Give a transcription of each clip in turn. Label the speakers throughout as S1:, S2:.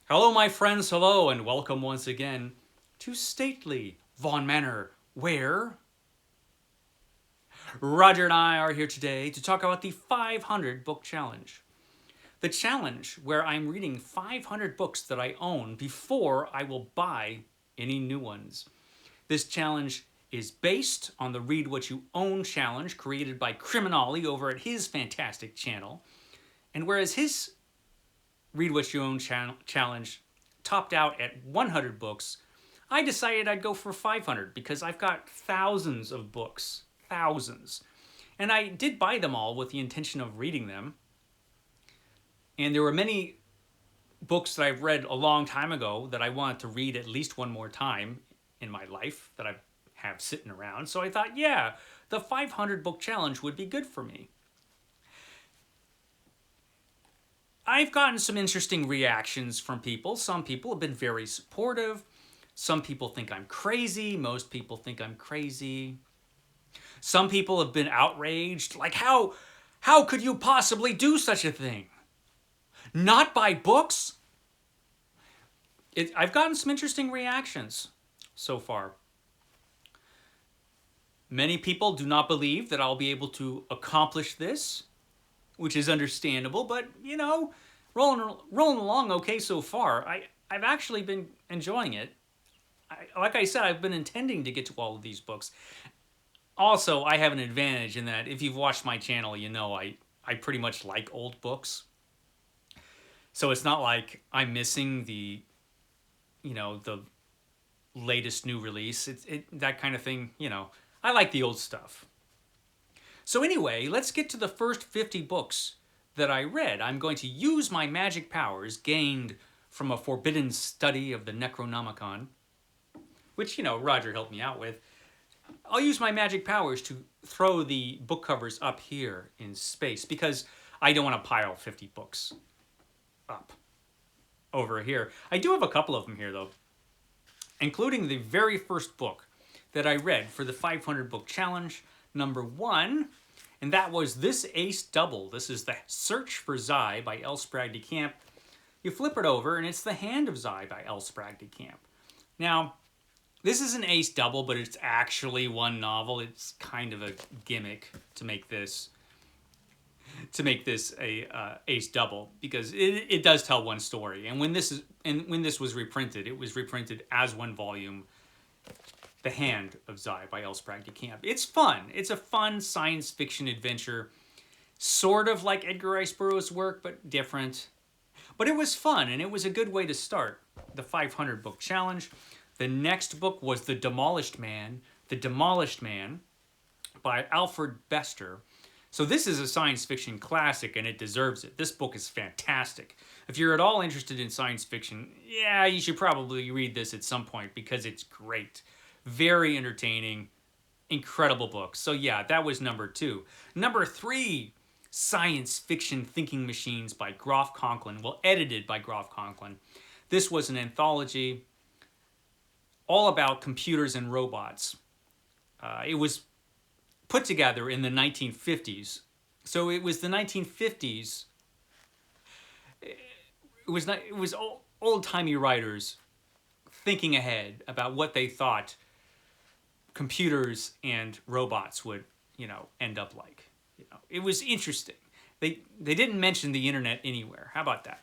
S1: Hello, my friends, hello, and welcome once again to stately Vaughan Manor, where Roger and I are here today to talk about the 500 book challenge. The challenge where I'm reading 500 books that I own before I will buy any new ones. This challenge is based on the Read What You Own challenge created by CriminOlly over at his fantastic channel. And whereas his Read What You Own challenge topped out at 100 books, I decided I'd go for 500 because I've got thousands of books. Thousands. And I did buy them all with the intention of reading them. And there were many books that I've read a long time ago that I wanted to read at least one more time in my life that I have sitting around. So I thought, yeah, the 500 book challenge would be good for me. I've gotten some interesting reactions from people. Some people have been very supportive. Some people think I'm crazy. Most people think I'm crazy. Some people have been outraged. Like, how could you possibly do such a thing? Not buy books? I've gotten some interesting reactions so far. Many people do not believe that I'll be able to accomplish this, which is understandable, but you know, rolling along okay so far. I've actually been enjoying it. Like I said, I've been intending to get to all of these books. Also, I have an advantage in that if you've watched my channel, you know I pretty much like old books. So it's not like I'm missing the latest new release. That kind of thing, I like the old stuff. So anyway, let's get to the first 50 books that I read. I'm going to use my magic powers gained from a forbidden study of the Necronomicon, which, Roger helped me out with. I'll use my magic powers to throw the book covers up here in space because I don't want to pile 50 books up over here. I do have a couple of them here, though, including the very first book that I read for the 500 book challenge, number 1, and that was this ace double. This is The Search for Zai by L. Sprague de Camp. You flip it over, and it's The Hand of Zai by L. Sprague de Camp. Now, this is an ace double, but it's actually one novel. It's kind of a gimmick to make this a ace double because it does tell one story. And when this was reprinted, it was reprinted as one volume. The Hand of Zai by L. Sprague de Camp. It's fun. It's a fun science fiction adventure, sort of like Edgar Rice Burroughs' work, but different. But it was fun, and it was a good way to start the 500 book challenge. The next book was The Demolished Man. The Demolished Man by Alfred Bester. So this is a science fiction classic, and it deserves it. This book is fantastic. If you're at all interested in science fiction, yeah, you should probably read this at some point because it's great. Very entertaining, incredible book. So yeah, that was number 2. Number 3, Science Fiction Thinking Machines by Groff Conklin. Well, edited by Groff Conklin. This was an anthology all about computers and robots. It was put together in the 1950s. So it was the 1950s. It was old-timey writers thinking ahead about what they thought computers and robots would, end up like. It was interesting. They didn't mention the internet anywhere. How about that?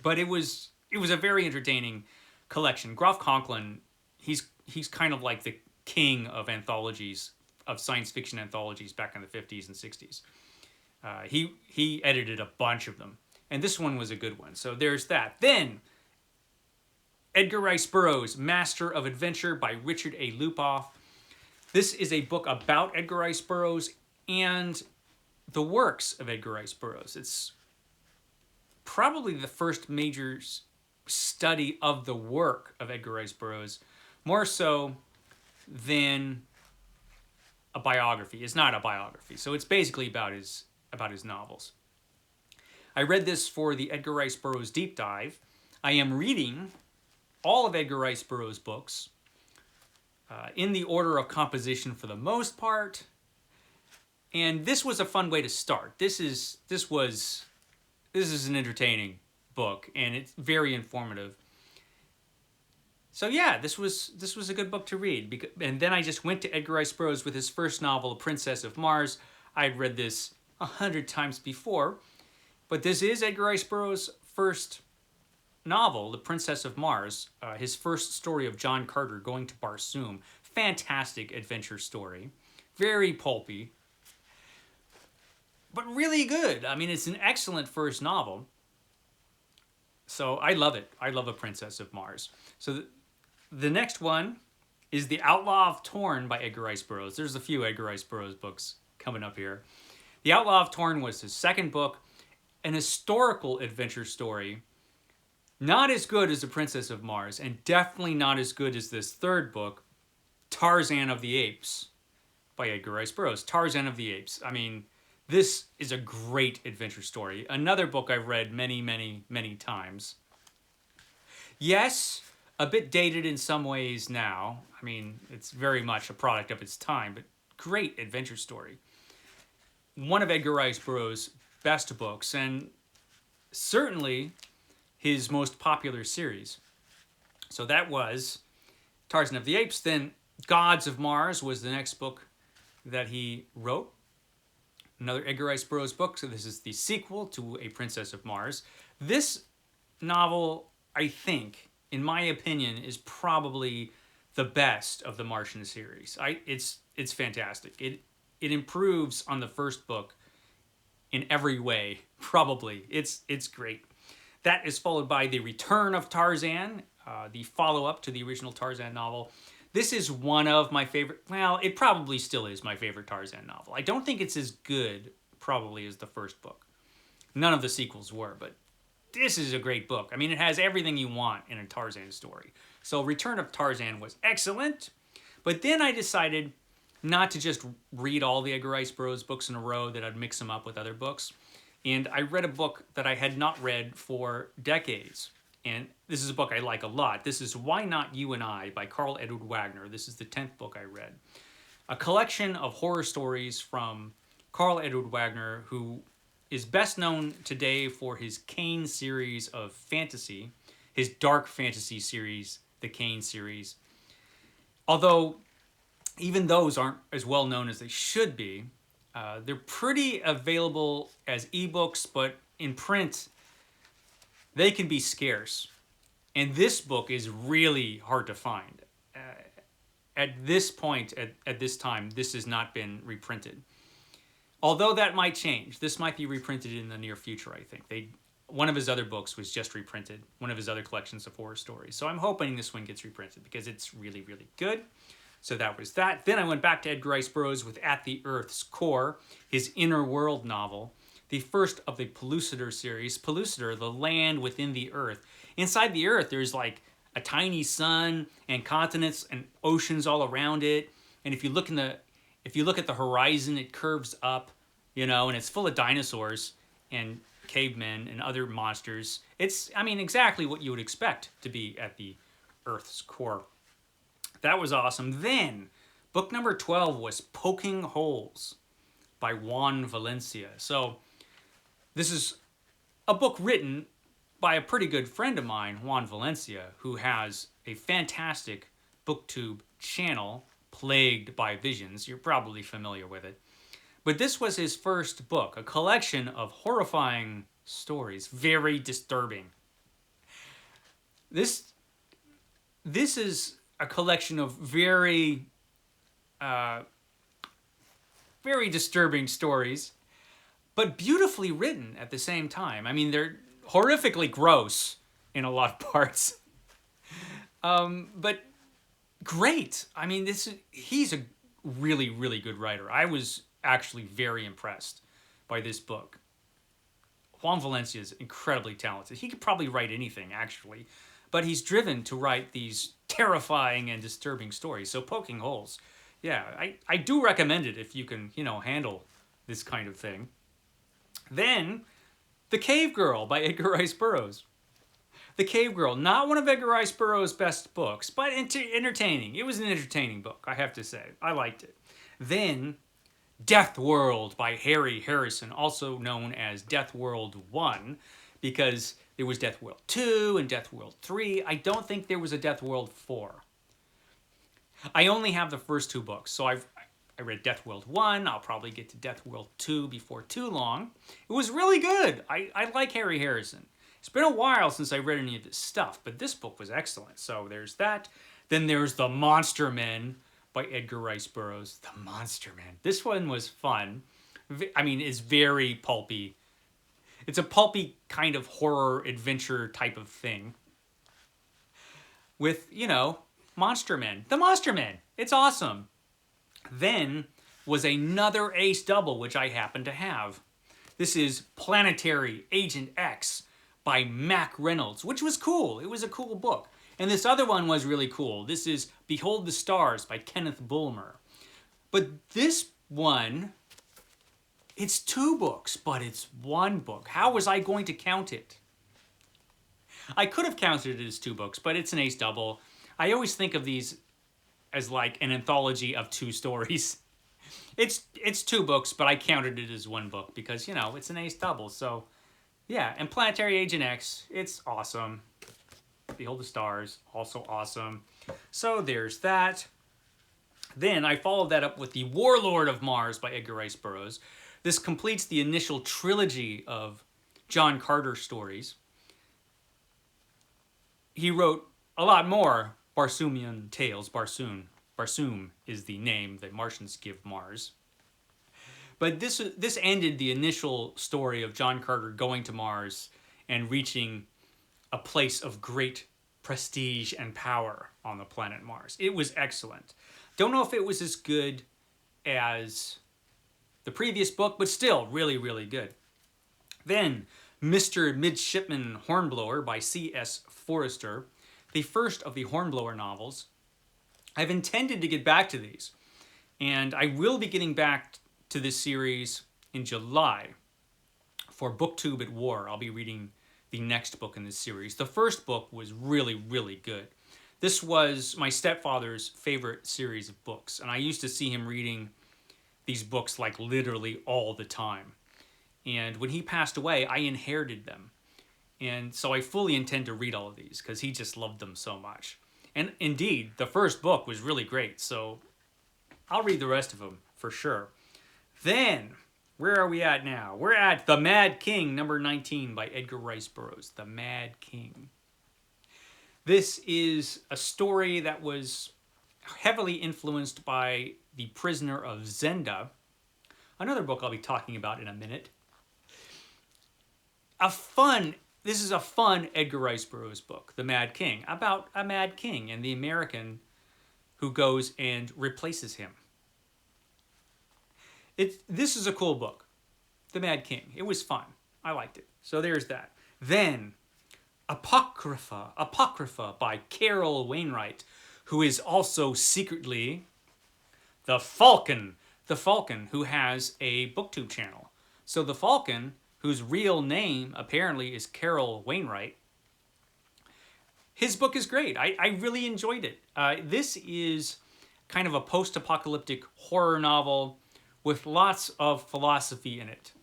S1: But it was a very entertaining collection. Groff Conklin, he's kind of like the king of anthologies, of science fiction anthologies back in the 50s and 60s. He edited a bunch of them, and this one was a good one. So there's that. Then Edgar Rice Burroughs' Master of Adventure by Richard A. Lupoff. This is a book about Edgar Rice Burroughs and the works of Edgar Rice Burroughs. It's probably the first major study of the work of Edgar Rice Burroughs, more so than a biography. It's not a biography, so it's basically about his novels. I read this for the Edgar Rice Burroughs deep dive. I am reading all of Edgar Rice Burroughs' books in the order of composition for the most part. And this was a fun way to start. This is an entertaining book, and it's very informative. So yeah, this was a good book to read. And then I just went to Edgar Rice Burroughs with his first novel, Princess of Mars. I'd read this 100 times before, but this is Edgar Rice Burroughs' first novel, The Princess of Mars, his first story of John Carter going to Barsoom. Fantastic adventure story. Very pulpy, but really good. I mean, it's an excellent first novel. So I love it. I love A Princess of Mars. So the next one is The Outlaw of Torn by Edgar Rice Burroughs. There's a few Edgar Rice Burroughs books coming up here. The Outlaw of Torn was his second book, an historical adventure story. Not as good as The Princess of Mars, and definitely not as good as this third book, Tarzan of the Apes by Edgar Rice Burroughs. Tarzan of the Apes. I mean, this is a great adventure story. Another book I've read many, many, many times. Yes, a bit dated in some ways now. I mean, it's very much a product of its time, but great adventure story. One of Edgar Rice Burroughs' best books, and certainly his most popular series. So that was Tarzan of the Apes. Then Gods of Mars was the next book that he wrote. Another Edgar Rice Burroughs book. So this is the sequel to A Princess of Mars. This novel, I think, in my opinion, is probably the best of the Martian series. It's fantastic. It improves on the first book in every way, probably. It's great. That is followed by The Return of Tarzan, the follow-up to the original Tarzan novel. This is one of my favorite, well, it probably still is my favorite Tarzan novel. I don't think it's as good, probably, as the first book. None of the sequels were, but this is a great book. I mean, it has everything you want in a Tarzan story. So Return of Tarzan was excellent, but then I decided not to just read all the Edgar Rice Burroughs books in a row, that I'd mix them up with other books. And I read a book that I had not read for decades. And this is a book I like a lot. This is Why Not You and I by Carl Edward Wagner. This is the 10th book I read. A collection of horror stories from Carl Edward Wagner, who is best known today for his Kane series of fantasy, his dark fantasy series, the Kane series. Although even those aren't as well known as they should be. They're pretty available as ebooks, but in print, they can be scarce. And this book is really hard to find. At this point, at this time, this has not been reprinted. Although that might change. This might be reprinted in the near future, I think. One of his other books was just reprinted, one of his other collections of horror stories. So I'm hoping this one gets reprinted because it's really, really good. So that was that. Then I went back to Edgar Rice Burroughs with At the Earth's Core, his Inner World novel, the first of the Pollucator series. Pollucator, the land within the Earth. Inside the Earth, there's like a tiny sun and continents and oceans all around it. And if you look at the horizon, it curves up, and it's full of dinosaurs and cavemen and other monsters. It's, exactly what you would expect to be at the Earth's core. That was awesome. Then, book number 12 was Poking Holes by Juan Valencia. So, this is a book written by a pretty good friend of mine, Juan Valencia, who has a fantastic BookTube channel, Plagued by Visions. You're probably familiar with it. But this was his first book, a collection of horrifying stories, very disturbing. This is a collection of very disturbing stories, but beautifully written at the same time. They're horrifically gross in a lot of parts, but great. He's a really, really good writer. I was actually very impressed by this book. Juan Valencia is incredibly talented. He could probably write anything, actually, but he's driven to write these terrifying and disturbing stories. So Poking Holes, yeah, I do recommend it if you can, handle this kind of thing. Then, The Cave Girl by Edgar Rice Burroughs. The Cave Girl, not one of Edgar Rice Burroughs' best books, but entertaining. It was an entertaining book, I have to say. I liked it. Then, Death World by Harry Harrison, also known as Death World 1, because There was Death World 2 and Death World 3. I don't think there was a Death World 4. I only have the first 2 books, so I read Death World 1. I'll probably get to Death World 2 before too long. It was really good. I like Harry Harrison. It's been a while since I read any of his stuff, but this book was excellent. So there's that. Then there's The Monster Men by Edgar Rice Burroughs. The Monster Men. This one was fun. I mean, it's very pulpy. It's a pulpy kind of horror adventure type of thing. With, you know, Monster Men. The Monster Men. It's awesome. Then was another ace double, which I happen to have. This is Planetary Agent X by Mac Reynolds, which was cool. It was a cool book. And this other one was really cool. This is Behold the Stars by Kenneth Bulmer. But this one, it's 2 books, but it's 1 book. How was I going to count it? I could have counted it as 2 books, but it's an ace double. I always think of these as like an anthology of 2 stories. It's 2 books, but I counted it as 1 book because, you know, it's an ace double. So, yeah, and Planetary Agent X, it's awesome. Behold the Stars, also awesome. So there's that. Then I followed that up with The Warlord of Mars by Edgar Rice Burroughs. This completes the initial trilogy of John Carter stories. He wrote a lot more Barsoomian tales. Barsoom is the name that Martians give Mars. But this ended the initial story of John Carter going to Mars and reaching a place of great prestige and power on the planet Mars. It was excellent. Don't know if it was as good as the previous book, but still really, really good. Then, Mr. Midshipman Hornblower by C.S. Forrester, the first of the Hornblower novels. I've intended to get back to these, and I will be getting back to this series in July for BookTube at War. I'll be reading the next book in this series. The first book was really, really good. This was my stepfather's favorite series of books, and I used to see him reading these books like literally all the time. And when he passed away, I inherited them. And so I fully intend to read all of these because he just loved them so much. And indeed, the first book was really great, so I'll read the rest of them for sure. Then, where are we at now? We're at The Mad King, number 19 by Edgar Rice Burroughs. The Mad King. This is a story that was heavily influenced by The Prisoner of Zenda, another book I'll be talking about in a minute. This is a fun Edgar Rice Burroughs book, The Mad King, about a mad king and the American who goes and replaces him. This is a cool book, The Mad King. It was fun. I liked it. So there's that. Then, Apocrypha by Carol Wainwright, who is also secretly the Falcon, who has a BookTube channel. So the Falcon, whose real name apparently is Carol Wainwright, his book is great. I really enjoyed it. This is kind of a post-apocalyptic horror novel with lots of philosophy in it.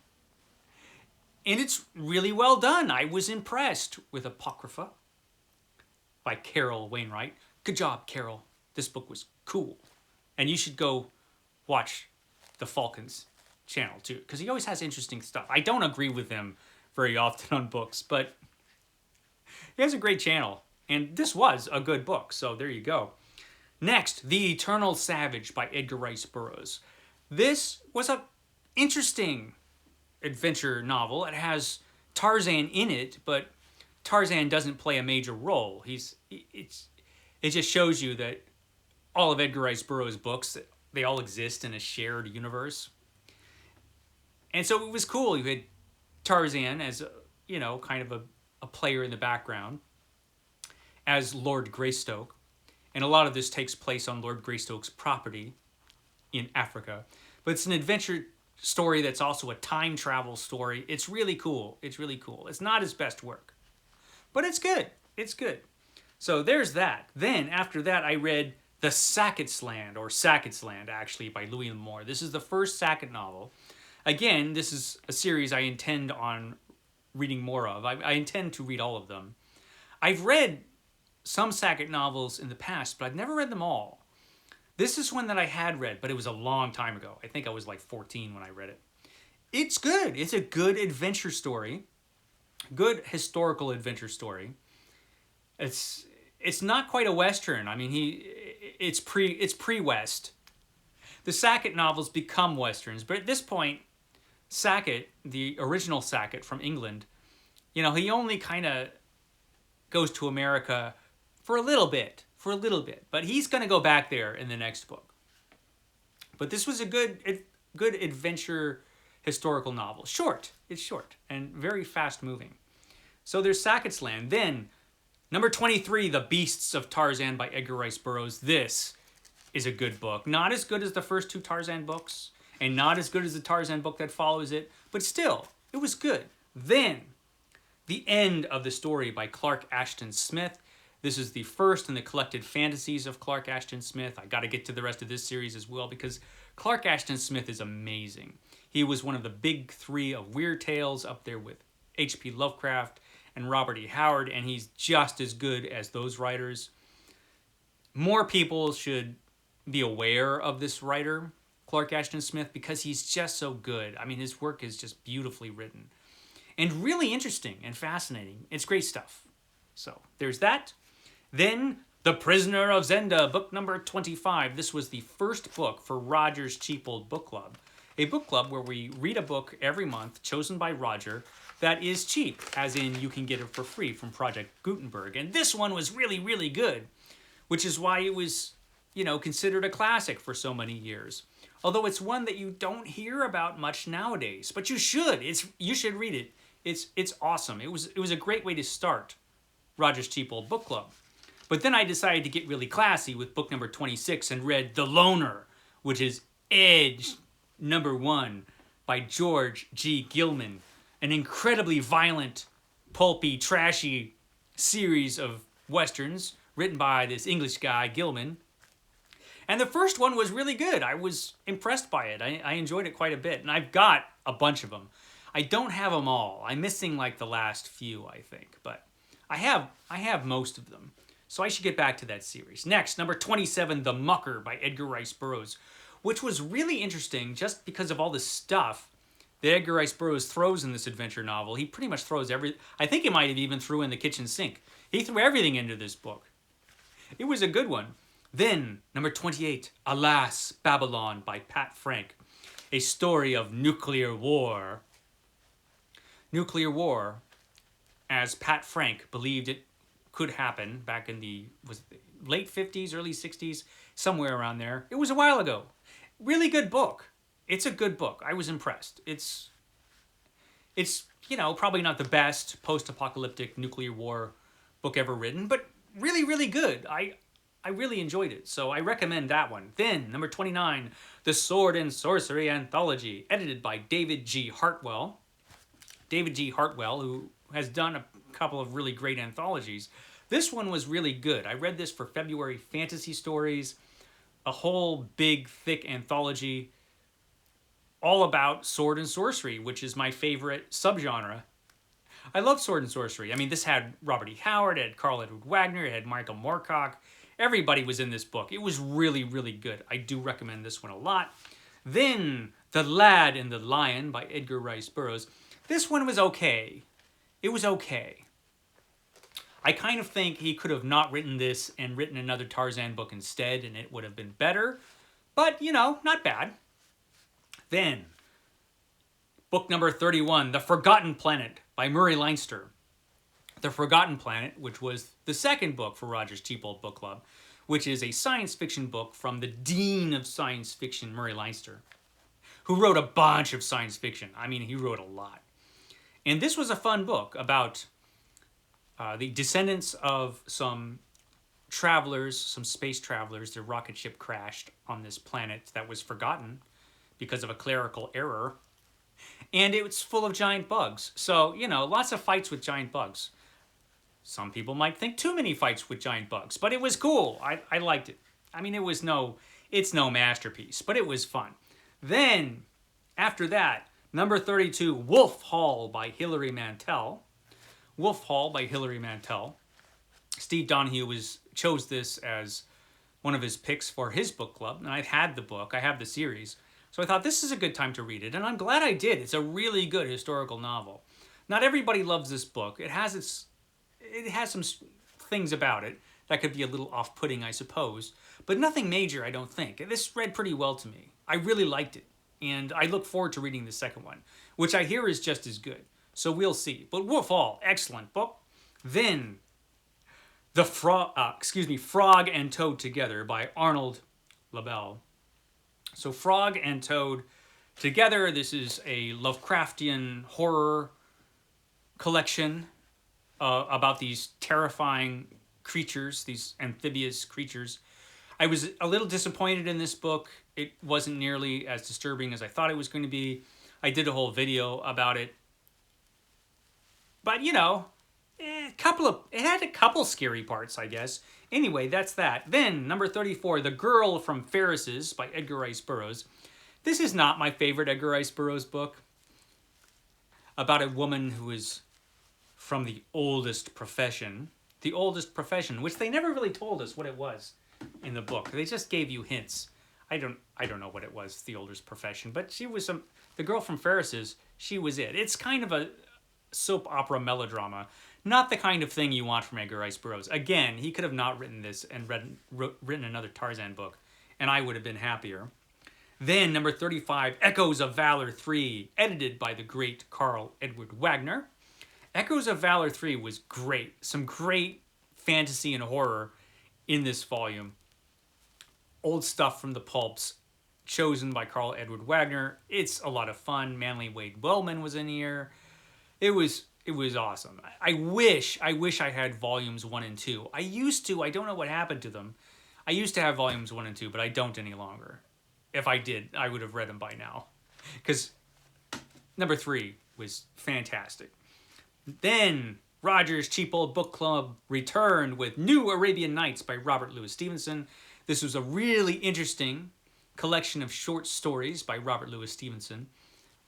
S1: And it's really well done. I was impressed with Apocrypha by Carol Wainwright. Good job, Carol. This book was cool. And you should go watch the Falcon's channel too, because he always has interesting stuff. I don't agree with him very often on books, but he has a great channel. And this was a good book, so there you go. Next, The Eternal Savage by Edgar Rice Burroughs. This was an interesting adventure novel. It has Tarzan in it, but Tarzan doesn't play a major role. It just shows you that all of Edgar Rice Burroughs' books, they all exist in a shared universe. And so it was cool. You had Tarzan as, kind of a player in the background as Lord Greystoke. And a lot of this takes place on Lord Greystoke's property in Africa. But it's an adventure story that's also a time travel story. It's really cool. It's really cool. It's not his best work, but it's good. It's good. So there's that. Then after that, I read The Sackett's Land, or Sackett's Land, actually, by Louis L'Amour. This is the first Sackett novel. Again, this is a series I intend on reading more of. I intend to read all of them. I've read some Sackett novels in the past, but I've never read them all. This is one that I had read, but it was a long time ago. I think I was like 14 when I read it. It's good. It's a good adventure story. Good historical adventure story. It's not quite a Western. I mean, it's pre-West. The Sackett novels become Westerns, but at this point, Sackett, the original Sackett from England, he only kind of goes to America for a little bit, but he's going to go back there in the next book. But this was a good adventure historical novel. It's short and very fast moving. So there's Sackett's Land. Then, number 23, The Beasts of Tarzan by Edgar Rice Burroughs. This is a good book. Not as good as the first two Tarzan books, and not as good as the Tarzan book that follows it, but still, it was good. Then, The End of the Story by Clark Ashton Smith. This is the first in the collected fantasies of Clark Ashton Smith. I got to get to the rest of this series as well because Clark Ashton Smith is amazing. He was one of the big three of Weird Tales, up there with H.P. Lovecraft and Robert E. Howard, and he's just as good as those writers. More people should be aware of this writer, Clark Ashton Smith, because he's just so good. I mean, his work is just beautifully written and really interesting and fascinating. It's great stuff. So there's that. Then The Prisoner of Zenda, book number 25. This was the first book for Roger's Cheap Old Book Club, a book club where we read a book every month chosen by Roger that is cheap, as in you can get it for free from Project Gutenberg. And this one was really, really good, which is why it was, considered a classic for so many years. Although it's one that you don't hear about much nowadays, but you should. You should read it. It's awesome. It was a great way to start Roger's Cheap Old Book Club. But then I decided to get really classy with book number 26 and read The Loner, which is Edge #1 by George G. Gilman. An incredibly violent, pulpy, trashy series of westerns written by this English guy, Gilman. And the first one was really good. I was impressed by it. I enjoyed it quite a bit. And I've got a bunch of them. I don't have them all. I'm missing like the last few, I think. But I have most of them. So I should get back to that series. Next, number 27, The Mucker by Edgar Rice Burroughs, which was really interesting just because of all the stuff that Edgar Rice Burroughs throws in this adventure novel. He pretty much throws I think he might have even threw in the kitchen sink. He threw everything into this book. It was a good one. Then, number 28, Alas, Babylon by Pat Frank, a story of nuclear war. Nuclear war, as Pat Frank believed it could happen back in the late 50s, early 60s, somewhere around there. It was a while ago. Really good book. It's a good book. I was impressed. It's probably not the best post-apocalyptic nuclear war book ever written, but really, really good. I really enjoyed it, so I recommend that one. Then, number 29, The Sword and Sorcery Anthology, edited by David G. Hartwell. David G. Hartwell, who has done a couple of really great anthologies. This one was really good. I read this for February Fantasy Stories, a whole big, thick anthology all about sword and sorcery, which is my favorite subgenre. I love sword and sorcery. I mean, this had Robert E. Howard, it had Carl Edward Wagner, it had Michael Moorcock. Everybody was in this book. It was really, really good. I do recommend this one a lot. Then, The Lad and the Lion by Edgar Rice Burroughs. This one was okay. It was okay. I kind of think he could have not written this and written another Tarzan book instead, and it would have been better. But, not bad. Then, book number 31, The Forgotten Planet by Murray Leinster. The Forgotten Planet, which was the second book for Roger's Cheap Old Book Club, which is a science fiction book from the dean of science fiction, Murray Leinster, who wrote a bunch of science fiction. I mean, he wrote a lot. And this was a fun book about the descendants of some travelers, some space travelers. Their rocket ship crashed on this planet that was forgotten because of a clerical error. And it's full of giant bugs. So, lots of fights with giant bugs. Some people might think too many fights with giant bugs, but it was cool. I liked it. I mean, it's no masterpiece, but it was fun. Then, after that, Number 32, Wolf Hall by Hilary Mantel. Wolf Hall by Hilary Mantel. Steve Donoghue chose this as one of his picks for his book club, and I've had the book, I have the series, so I thought this is a good time to read it, and I'm glad I did. It's a really good historical novel. Not everybody loves this book. It has some things about it that could be a little off-putting, I suppose, but nothing major, I don't think. This read pretty well to me. I really liked it, and I look forward to reading the second one, which I hear is just as good. So we'll see. But Wolf Hall, excellent book. Then, Frog and Toad Together by Arnold Labelle. So Frog and Toad Together, this is a Lovecraftian horror collection about these terrifying creatures, these amphibious creatures. I was a little disappointed in this book. It wasn't nearly as disturbing as I thought it was going to be. I did a whole video about it. But, you know, it had a couple scary parts, I guess. Anyway, that's that. Then, number 34, The Girl from Ferris's by Edgar Rice Burroughs. This is not my favorite Edgar Rice Burroughs book. About a woman who is from the oldest profession. The oldest profession, which they never really told us what it was in the book. They just gave you hints. I don't know what it was, the oldest profession, but she was the girl from Ferris's, she was it. It's kind of a soap opera melodrama. Not the kind of thing you want from Edgar Rice Burroughs. Again, he could have not written this and written another Tarzan book, and I would have been happier. Then, number 35, Echoes of Valor 3, edited by the great Carl Edward Wagner. Echoes of Valor 3 was great. Some great fantasy and horror in this volume. Old stuff from the pulps, chosen by Carl Edward Wagner. It's a lot of fun. Manly Wade Wellman was in here. It was awesome. I wish I had volumes 1 and 2. I used to. I don't know what happened to them. I used to have volumes 1 and 2, but I don't any longer. If I did, I would have read them by now. Because number 3 was fantastic. Then Roger's Cheap Old Book Club returned with New Arabian Nights by Robert Louis Stevenson. This was a really interesting collection of short stories by Robert Louis Stevenson.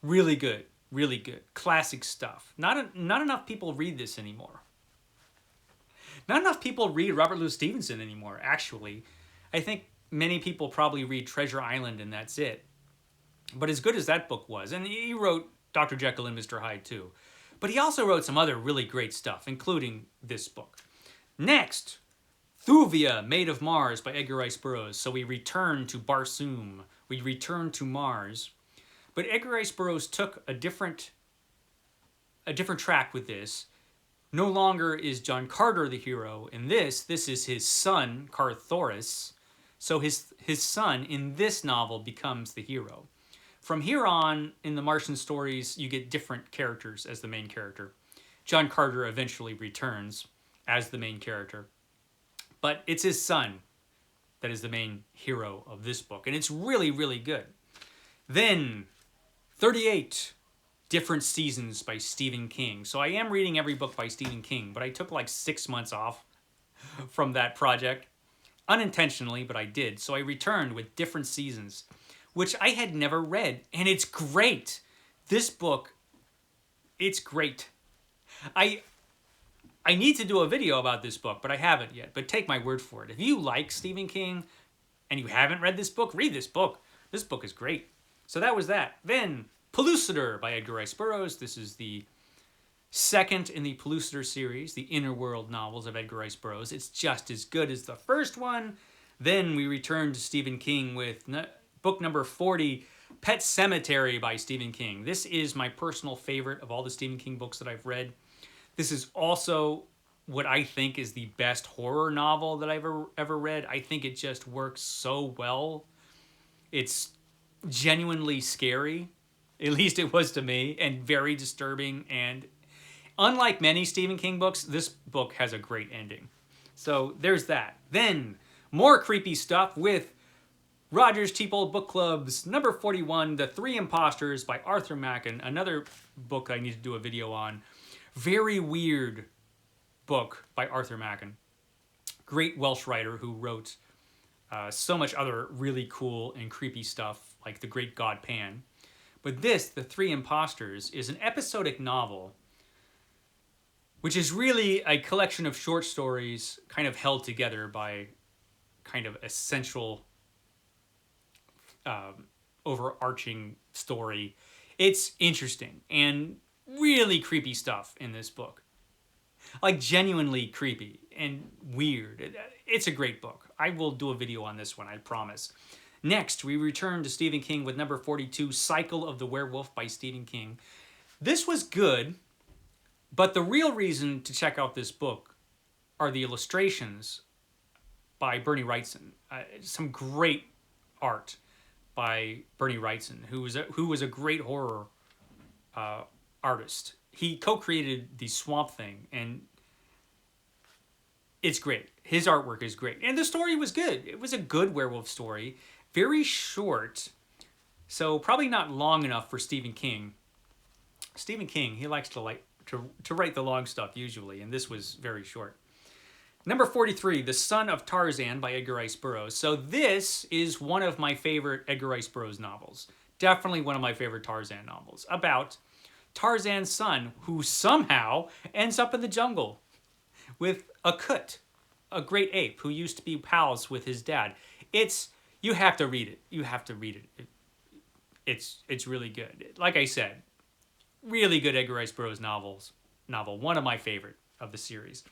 S1: Really good. Really good. Classic stuff. Not enough people read this anymore. Not enough people read Robert Louis Stevenson anymore, actually. I think many people probably read Treasure Island and that's it. But as good as that book was, and he wrote Dr. Jekyll and Mr. Hyde too. But he also wrote some other really great stuff, including this book. Next, Thuvia, Maid of Mars by Edgar Rice Burroughs. So we return to Barsoom. We return to Mars. But Edgar Rice Burroughs took a different track with this. No longer is John Carter the hero in this. This is his son, Carthoris. So his son in this novel becomes the hero. From here on, in the Martian stories, you get different characters as the main character. John Carter eventually returns as the main character. But it's his son that is the main hero of this book. And it's really, really good. Then, 38, Different Seasons by Stephen King. So I am reading every book by Stephen King, but I took like 6 months off from that project. Unintentionally, but I did. So I returned with Different Seasons, which I had never read, and it's great. This book, it's great. I need to do a video about this book, but I haven't yet. But take my word for it. If you like Stephen King and you haven't read this book, read this book. This book is great. So that was that. Then, Pollucator by Edgar Rice Burroughs. This is the second in the Pollucator series, the Inner World novels of Edgar Rice Burroughs. It's just as good as the first one. Then we return to Stephen King with book number 40, Pet Cemetery by Stephen King. This is my personal favorite of all the Stephen King books that I've read. This is also what I think is the best horror novel that I've ever read. I think it just works so well. It's genuinely scary, at least it was to me, and very disturbing. And unlike many Stephen King books, this book has a great ending. So there's that. Then more creepy stuff with Roger's Cheap Old Book Club's number 41, The Three Imposters by Arthur Mackin. Another book I need to do a video on. Very weird book by Arthur Mackin. Great Welsh writer who wrote so much other really cool and creepy stuff like The Great God Pan. But this, The Three Imposters, is an episodic novel, which is really a collection of short stories kind of held together by kind of a central overarching story. It's interesting and really creepy stuff in this book. Like genuinely creepy and weird. It's a great book. I will do a video on this one, I promise. Next, we return to Stephen King with number 42, Cycle of the Werewolf by Stephen King. This was good, but the real reason to check out this book are the illustrations by Bernie Wrightson. Some great art by Bernie Wrightson, who was a great horror artist. He co-created the Swamp Thing, and it's great. His artwork is great. And the story was good. It was a good werewolf story. Very short, so probably not long enough for Stephen King. Stephen King, he likes to write the long stuff usually, and this was very short. Number 43, The Son of Tarzan by Edgar Rice Burroughs. So this is one of my favorite Edgar Rice Burroughs novels. Definitely one of my favorite Tarzan novels. About Tarzan's son, who somehow ends up in the jungle with a Kut, a great ape who used to be pals with his dad. You have to read it. You have to read it. It's really good. Like I said, really good Edgar Rice Burroughs novel. One of my favorite of the series.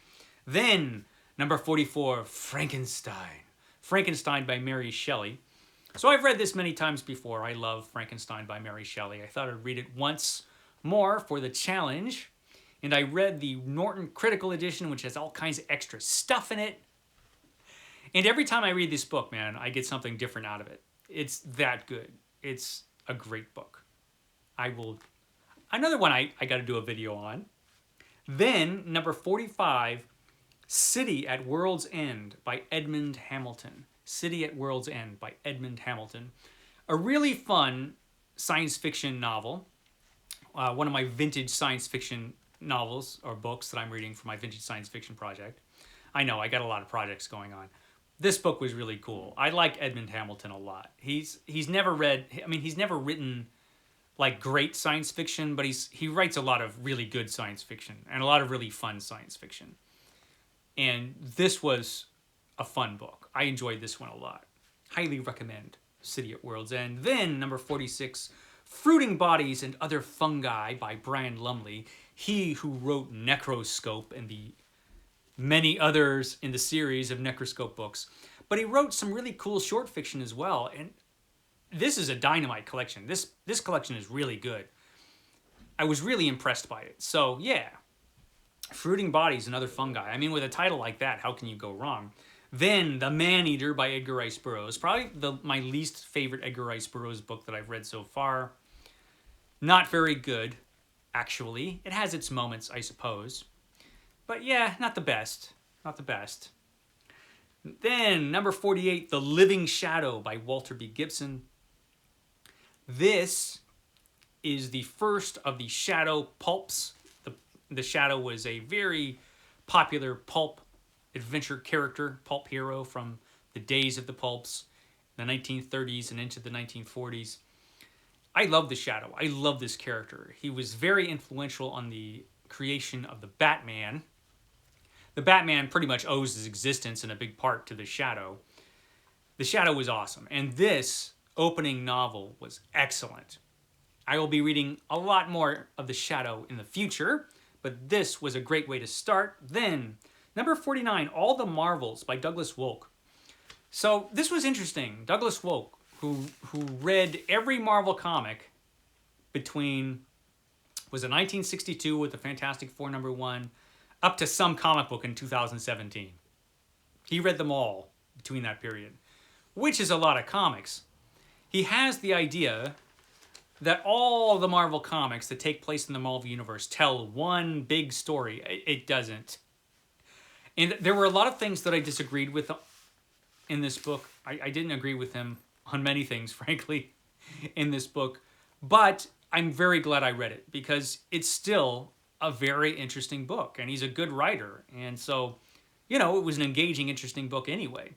S1: Then, number 44, Frankenstein. Frankenstein by Mary Shelley. So I've read this many times before. I love Frankenstein by Mary Shelley. I thought I'd read it once more for the challenge. And I read the Norton Critical Edition, which has all kinds of extra stuff in it. And every time I read this book, man, I get something different out of it. It's that good. It's a great book. Another one I got to do a video on. Then, number 45, City at World's End by Edmund Hamilton. City at World's End by Edmund Hamilton. A really fun science fiction novel. One of my vintage science fiction novels or books that I'm reading for my vintage science fiction project. I know, I got a lot of projects going on. This book was really cool. I like Edmund Hamilton a lot. He's never written like great science fiction, but he writes a lot of really good science fiction and a lot of really fun science fiction. And this was a fun book. I enjoyed this one a lot. Highly recommend City at World's End. Then, number 46, Fruiting Bodies and Other Fungi by Brian Lumley. He who wrote Necroscope and the many others in the series of Necroscope books. But he wrote some really cool short fiction as well. And this is a dynamite collection. This collection is really good. I was really impressed by it. So, yeah. Fruiting Bodies and Other Fungi. I mean, with a title like that, how can you go wrong? Then, The Maneater by Edgar Rice Burroughs. Probably my least favorite Edgar Rice Burroughs book that I've read so far. Not very good, actually. It has its moments, I suppose. But yeah, not the best. Not the best. Then, number 48, The Living Shadow by Walter B. Gibson. This is the first of the Shadow pulps. The Shadow was a very popular pulp adventure character, pulp hero from the days of the pulps, the 1930s and into the 1940s. I love the Shadow. I love this character. He was very influential on the creation of the Batman. The Batman pretty much owes his existence in a big part to the Shadow. The Shadow was awesome, and this opening novel was excellent. I will be reading a lot more of the Shadow in the future, but this was a great way to start. Then, number 49, All the Marvels by Douglas Wolk. So this was interesting. Douglas Wolk, who read every Marvel comic between, was it 1962 with the Fantastic Four #1, up to some comic book in 2017. He read them all between that period, which is a lot of comics. He has the idea that all the Marvel comics that take place in the Marvel Universe tell one big story. It doesn't. And there were a lot of things that I disagreed with in this book. I didn't agree with him on many things, frankly, in this book. But I'm very glad I read it because it's still a very interesting book. And he's a good writer. And so, it was an engaging, interesting book anyway.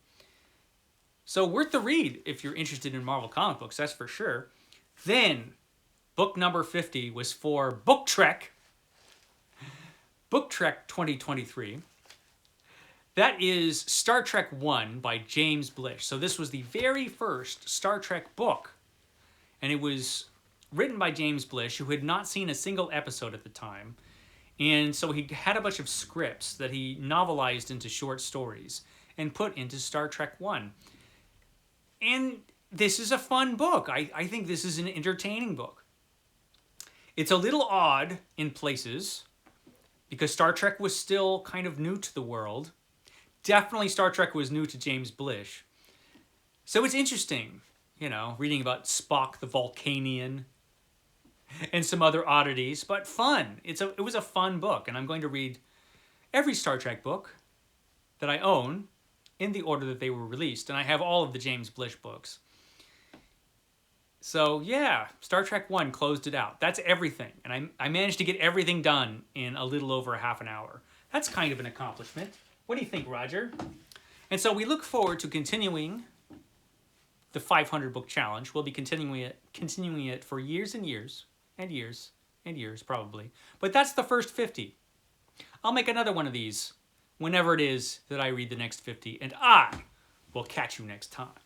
S1: So worth the read if you're interested in Marvel comic books, that's for sure. Then, Book number 50 was for Book Trek 2023. That is Star Trek 1 by James Blish. So this was the very first Star Trek book. And it was written by James Blish, who had not seen a single episode at the time. And so he had a bunch of scripts that he novelized into short stories and put into Star Trek 1. And this is a fun book. I think this is an entertaining book. It's a little odd in places because Star Trek was still kind of new to the world. Definitely Star Trek was new to James Blish. So it's interesting, you know, reading about Spock the Vulcanian and some other oddities, but fun. It was a fun book, and I'm going to read every Star Trek book that I own in the order that they were released, and I have all of the James Blish books. So yeah, Star Trek 1 closed it out. That's everything, and I managed to get everything done in a little over half an hour. That's kind of an accomplishment. What do you think, Roger? And so we look forward to continuing the 500 book challenge. We'll be continuing it for years and years and years and years, probably. But that's the first 50. I'll make another one of these whenever it is that I read the next 50, and I will catch you next time.